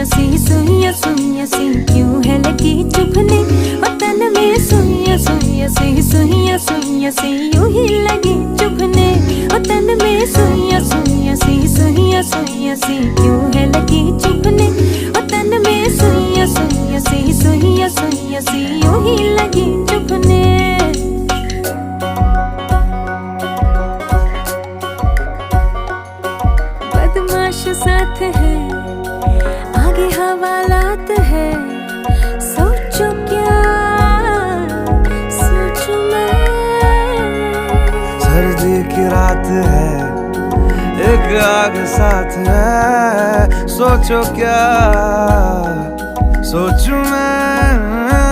सुइयां सी क्यों है लगी चुभने, तन में सुइयां सी यूं ही लगी चुभने, तन में सुइयां सी क्यों है लगी चुभने, तन में सुइयां सी यूं ही लगी चुभने। बदमाश साथ है आगे हवालात है, सोचो क्या सोचूं मैं। सर्दी की रात है एक आग साथ है, सोचो क्या सोचूं मैं।